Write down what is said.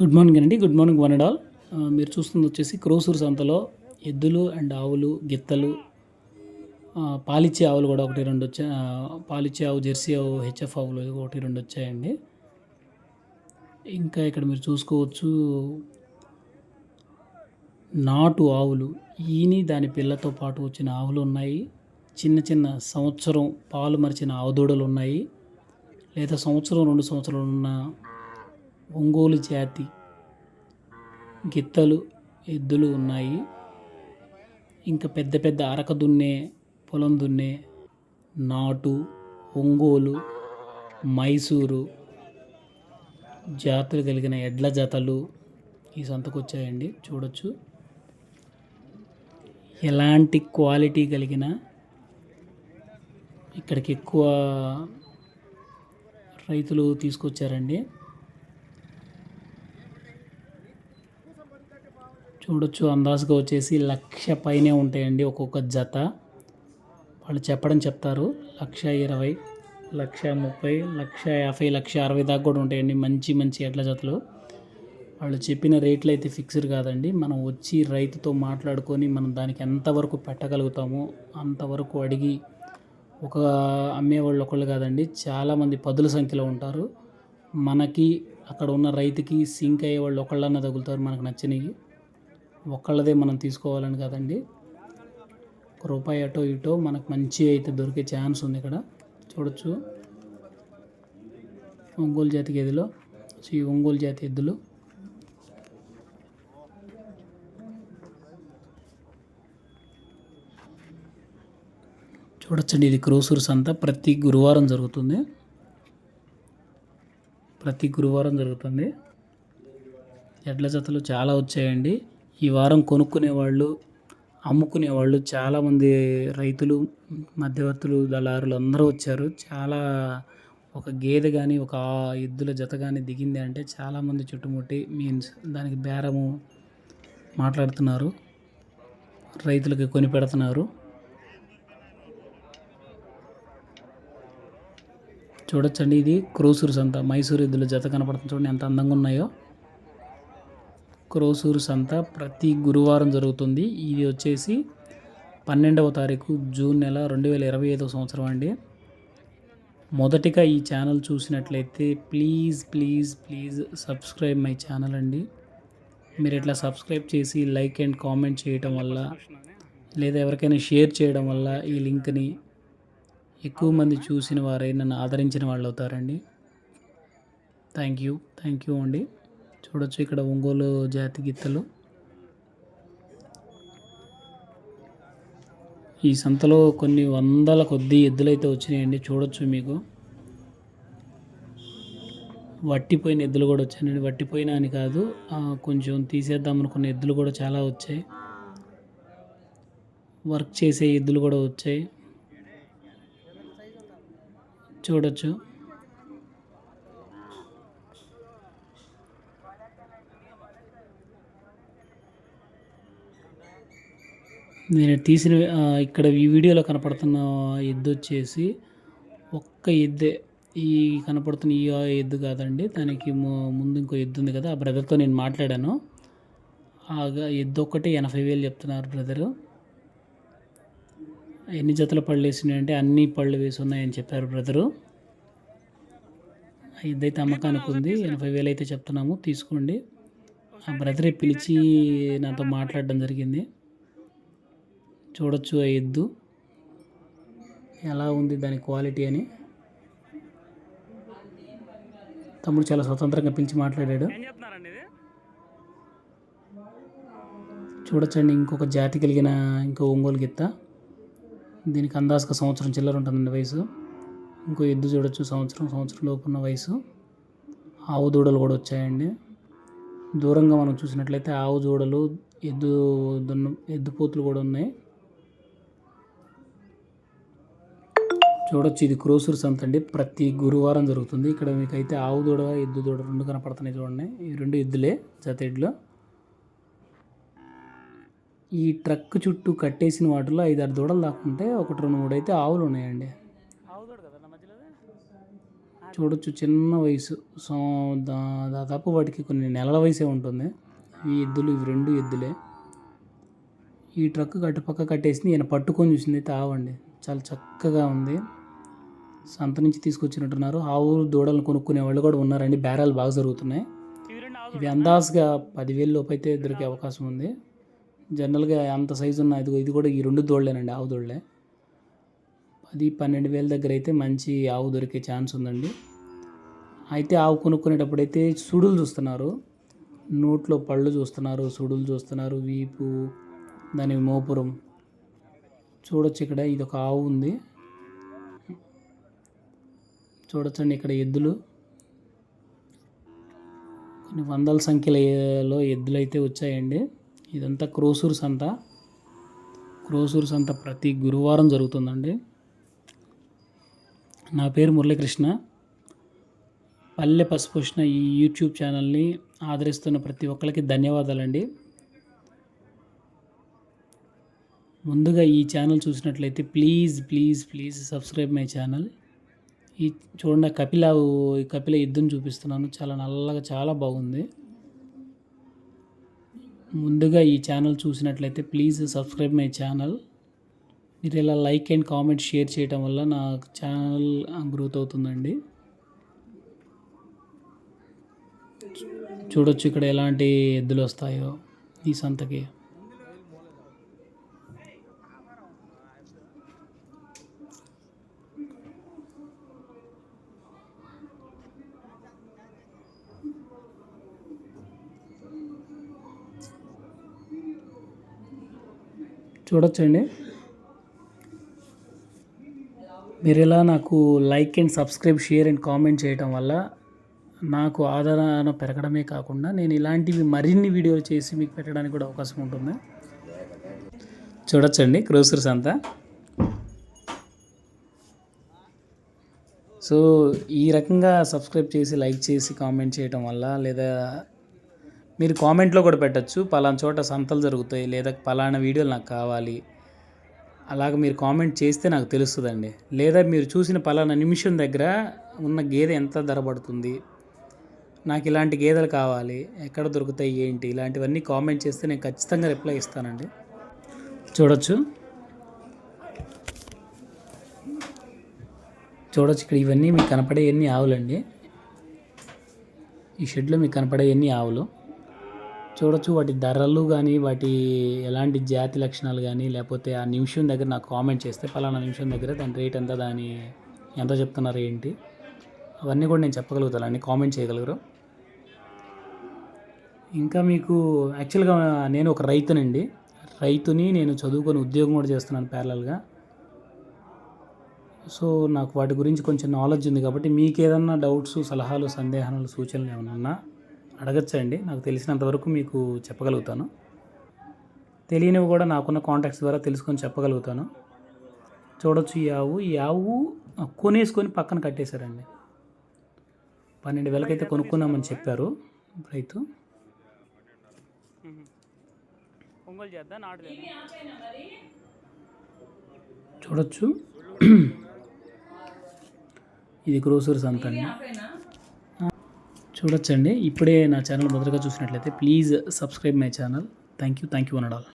Good morning అండి. Good morning one and all. మీరు చూస్తుంది వచ్చేసి క్రోసూరు సంతలో ఎద్దులు అండ్ ఆవులు, గిత్తలు, పాలిచ్చే ఆవులు కూడా ఒకటి రెండు వచ్చాయి. పాలిచ్చే ఆవు, జెర్సీ ఆవు, హెచ్ఎఫ్ ఆవులు ఒకటి రెండు వచ్చాయండి. ఇంకా ఇక్కడ మీరు చూసుకోవచ్చు నాటు ఆవులు, ఈని దాని పిల్లతో పాటు వచ్చిన ఆవులు ఉన్నాయి. చిన్న చిన్న సంవత్సరం పాలు మరిచిన ఆవు దూడలు ఉన్నాయి. లేదా సంవత్సరం 2 సంవత్సరాలు ఉన్న ఒంగోలు జాతి గిత్తలు, ఎద్దులు ఉన్నాయి. ఇంకా పెద్ద పెద్ద అరక దున్నే, పొలం దున్నే, నాటు, ఒంగోలు, మైసూరు జాతులు కలిగిన ఎడ్ల జతలు ఈ సంతకు వచ్చాయండి. చూడొచ్చు ఎలాంటి క్వాలిటీ కలిగిన ఇక్కడికి ఎక్కువ రైతులు తీసుకొచ్చారండి. చూడొచ్చు అందాజుగా వచ్చేసి 1,00,000 పైనే ఉంటాయండి ఒక్కొక్క జత. వాళ్ళు చెప్తారు 1,20,000, 1,30,000, 1,50,000, 1,60,000 దాకా కూడా ఉంటాయండి. మంచి మంచి ఎడ్ల జతలు. వాళ్ళు చెప్పిన రేట్లు అయితే ఫిక్స్డ్ కాదండి. మనం వచ్చి రైతుతో మాట్లాడుకొని మనం దానికి ఎంతవరకు పెట్టగలుగుతామో అంతవరకు అడిగి, ఒక అమ్మేవాళ్ళు ఒకళ్ళు కాదండి, చాలామంది పదుల సంఖ్యలో ఉంటారు. మనకి అక్కడ ఉన్న రైతుకి సింక్ అయ్యే వాళ్ళు ఒకళ్ళన్నా తగులుతారు. మనకు నచ్చినవి ఒక్కళ్ళదే మనం తీసుకోవాలని కాదండి. ₹1 అటో ఇటో మనకు మంచి అయితే దొరికే ఛాన్స్ ఉంది. ఇక్కడ చూడొచ్చు ఒంగోలు జాతి గేదెలు, ఈ ఒంగోలు జాతి ఎద్దులు. చూడొచ్చండి, ఇది క్రోసూరు సంత ప్రతి గురువారం జరుగుతుంది. ఎడ్ల జతలు చాలా వచ్చాయండి. ఈ వారం కొనుక్కునేవాళ్ళు, అమ్ముకునేవాళ్ళు చాలామంది రైతులు, మధ్యవర్తులు, దళారులు అందరూ వచ్చారు. చాలా ఒక గేదె కానీ ఒక ఎద్దుల జత కానీ దిగింది అంటే చాలామంది చుట్టుముట్టి మీన్స్ దానికి బేరము మాట్లాడుతున్నారు, రైతులకి కొని పెడుతున్నారు. చూడొచ్చండి, ఇది క్రోసూరు సంత. మైసూరు ఎద్దుల జత కనపడుతుంది చూడండి ఎంత అందంగా ఉన్నాయో. క్రోసూరు సంత ప్రతి గురువారం జరుగుతుంది. ఇది వచ్చేసి 12వ తారీఖు జూన్ నెల 2025 సంవత్సరం అండి. మొదటిగా ఈ ఛానల్ చూసినట్లయితే ప్లీజ్ సబ్స్క్రైబ్ మై ఛానల్ అండి. మీరు ఇట్లా సబ్స్క్రైబ్ చేసి లైక్ అండ్ కామెంట్ చేయడం వల్ల, లేదా ఎవరికైనా షేర్ చేయడం వల్ల ఈ లింక్ని ఎక్కువ మంది చూసిన వారే నన్ను ఆదరించిన వాళ్ళు అవుతారండి. థ్యాంక్ యూ అండి. చూడొచ్చు ఇక్కడ ఒంగోలు జాతి గిత్తలు. ఈ సంతలో కొన్ని వందల కొద్ది ఎద్దులైతే వచ్చినాయండి. చూడొచ్చు, మీకు వట్టిపోయిన ఎద్దులు కూడా వచ్చాయండి. వట్టిపోయినా అని కాదు, కొంచెం తీసేద్దాం అనుకున్న ఎద్దులు కూడా చాలా వచ్చాయి. వర్క్ చేసే ఎద్దులు కూడా వచ్చాయి. చూడొచ్చు, నేను తీసిన ఇక్కడ ఈ వీడియోలో కనపడుతున్న ఎద్దు వచ్చేసి ఒక్క ఎద్దే. ఈ కనపడుతున్న ఈ ఎద్దు కాదండి, దానికి ముందు ఇంకో ఎద్దు ఉంది కదా, ఆ బ్రదర్తో నేను మాట్లాడాను. ఆ ఎద్దు ఒక్కటే 80,000 చెప్తున్నారు బ్రదరు. ఎన్ని జతల పళ్ళు వేసినాయి అంటే అన్ని పళ్ళు వేసి ఉన్నాయని చెప్పారు బ్రదరు. ఎద్దైతే అమ్మకానికి ఉంది, 80,000 అయితే చెప్తున్నాము, తీసుకోండి. ఆ బ్రదరే పిలిచి నాతో మాట్లాడడం జరిగింది. చూడొచ్చు ఆ ఎద్దు ఎలా ఉంది, దాని క్వాలిటీ అని. తమ్ముడు చాలా స్వతంత్రంగా పిలిచి మాట్లాడాడు. చూడొచ్చండి, ఇంకొక జాతి కలిగిన ఇంకో ఒంగోలు గిత్త. దీనికి అందాజుగా సంవత్సరం చిల్లర ఉంటుందండి వయసు. ఇంకో ఎద్దు చూడొచ్చు, సంవత్సరం లోపు ఉన్న వయసు. ఆవు దూడలు కూడా వచ్చాయండి. దూరంగా మనం చూసినట్లయితే ఆవు దూడలు, ఎద్దు పోతులు కూడా ఉన్నాయి. చూడొచ్చు, ఇది క్రోసూరు సంత అండి. ప్రతి గురువారం జరుగుతుంది. ఇక్కడ మీకైతే ఆవు దూడ, ఎద్దు దూడ రెండు కనపడుతున్నాయి చూడండి. ఈ రెండు ఎద్దులే, జత ఎడ్లు. ఈ ట్రక్ చుట్టూ కట్టేసిన వాటిలో 5-6 దూడలు దాకుంటే 1-2-3 అయితే ఆవులు ఉన్నాయండి. చూడొచ్చు, చిన్న వయసు. సో దాదాపు వాటికి కొన్ని నెలల వయసే ఉంటుంది. ఈ ఎద్దులు, ఇవి 2 ఎద్దులే. ఈ ట్రక్ అటుపక్క కట్టేసింది. ఈయన పట్టుకొని చూసింది అయితే ఆవండి. చాలా చక్కగా ఉంది. సంత నుంచి తీసుకొచ్చినట్టున్నారు. ఆవు దూడలను కొనుక్కునే వాళ్ళు కూడా ఉన్నారండి. బేరాలు బాగా జరుగుతున్నాయి. ఇవి అందాజుగా 10,000 లోపు అయితే దొరికే అవకాశం ఉంది. జనరల్గా అంత సైజు ఉన్న ఇది కూడా ఈ 2 దూడలేనండి, ఆవు దూడలే. 10-12,000 దగ్గర అయితే మంచి ఆవు దొరికే ఛాన్స్ ఉందండి. అయితే ఆవు కొనుక్కునేటప్పుడు అయితే సుడులు చూస్తున్నారు, నోట్లో పళ్ళు చూస్తున్నారు, సుడులు చూస్తున్నారు, వీపు, దాని మోపురం చూడొచ్చు. ఇక్కడ ఇది ఒక ఆవు ఉంది, చూడొచ్చండి. ఇక్కడ ఎద్దులు కొన్ని వందల సంఖ్యలో ఎద్దులు అయితే వచ్చాయండి. ఇదంతా క్రోసూరు సంత. క్రోసూరు సంత ప్రతి గురువారం జరుగుతుందండి. నా పేరు మురళీకృష్ణ. పల్లె పసుపోషణ ఈ యూట్యూబ్ ఛానల్ని ఆదరిస్తున్న ప్రతి ఒక్కరికి ధన్యవాదాలండి. ముందుగా ఈ ఛానల్ చూసినట్లయితే ప్లీజ్ సబ్స్క్రైబ్ మై ఛానల్. ఈ చూడండి, కపిల ఎద్దును చూపిస్తున్నాను. చాలా నల్లగా, చాలా బాగుంది. ముందుగా ఈ ఛానల్ చూసినట్లయితే ప్లీజ్ సబ్స్క్రైబ్ మై ఛానల్. మీరు ఇలా లైక్ అండ్ కామెంట్ షేర్ చేయడం వల్ల నా ఛానల్ గ్రోత్ అవుతుందండి. చూడొచ్చు ఇక్కడ ఎలాంటి ఎద్దులు వస్తాయో ఈ సంతకి. చూడొచ్చండి. మీరు ఇలా నాకు like and subscribe, share and comment చేయటం వల్ల నాకు ఆదరణ పెరగడమే కాకుండా నేను ఇలాంటివి మరిన్ని వీడియోలు చేసి మీకు పెట్టడానికి కూడా అవకాశం ఉంటుంది. చూడొచ్చండి క్రోసూరు సంత. సో ఈ రకంగా సబ్స్క్రైబ్ చేసి, లైక్ చేసి, కామెంట్ చేయటం వల్ల, లేదా మీరు కామెంట్లో కూడా పెట్టచ్చు, పలానా చోట సంతలు జరుగుతాయి, లేదా పలానా వీడియోలు నాకు కావాలి, అలాగ మీరు కామెంట్ చేస్తే నాకు తెలుస్తుందండి. లేదా మీరు చూసిన పలానా నిమిషం దగ్గర ఉన్న గేదె ఎంత ధర పడుతుంది, నాకు ఇలాంటి గేదెలు కావాలి, ఎక్కడ దొరుకుతాయి, ఏంటి, ఇలాంటివన్నీ కామెంట్ చేస్తే నేను ఖచ్చితంగా రిప్లై ఇస్తానండి. చూడొచ్చు ఇక్కడ ఇవన్నీ మీకు కనపడే ఎన్ని ఆవులండి. ఈ షెడ్లో మీకు కనపడే ఎన్ని ఆవులు చూడొచ్చు. వాటి ధరలు కానీ, వాటి ఎలాంటి జాతి లక్షణాలు కానీ, లేకపోతే ఆ నిమిషం దగ్గర నాకు కామెంట్ చేస్తే పలానా నిమిషం దగ్గర దాని రేట్ ఎంత, దాని ఎంత చెప్తున్నారు ఏంటి, అవన్నీ కూడా నేను చెప్పగలుగుతాను, అన్నీ కామెంట్ చేయగలరు. ఇంకా మీకు యాక్చువల్గా నేను ఒక రైతుని, నేను చదువుకొని ఉద్యోగం కూడా చేస్తున్నాను ప్యారలల్గా. సో నాకు వాటి గురించి కొంచెం నాలెడ్జ్ ఉంది కాబట్టి మీకు ఏదన్నా డౌట్స్, సలహాలు, సందేహాలు, సూచనలు ఏమైనా ఉన్నా అడగచ్చండి. నాకు తెలిసినంతవరకు మీకు చెప్పగలుగుతాను. తెలియనివి కూడా నాకున్న కాంటాక్ట్స్ ద్వారా తెలుసుకొని చెప్పగలుగుతాను. చూడొచ్చు ఈ ఆవు కొనేసుకొని పక్కన కట్టేశారండి. 12,000 అయితే కొనుక్కున్నామని చెప్పారు రైతు. చూడొచ్చు ఇది క్రోసూరు సంత అండి. చూడొచ్చండి. ఇప్పుడే నా ఛానల్ మొదటగా చూసినట్లయితే please subscribe my channel. Thank you అనడాలి.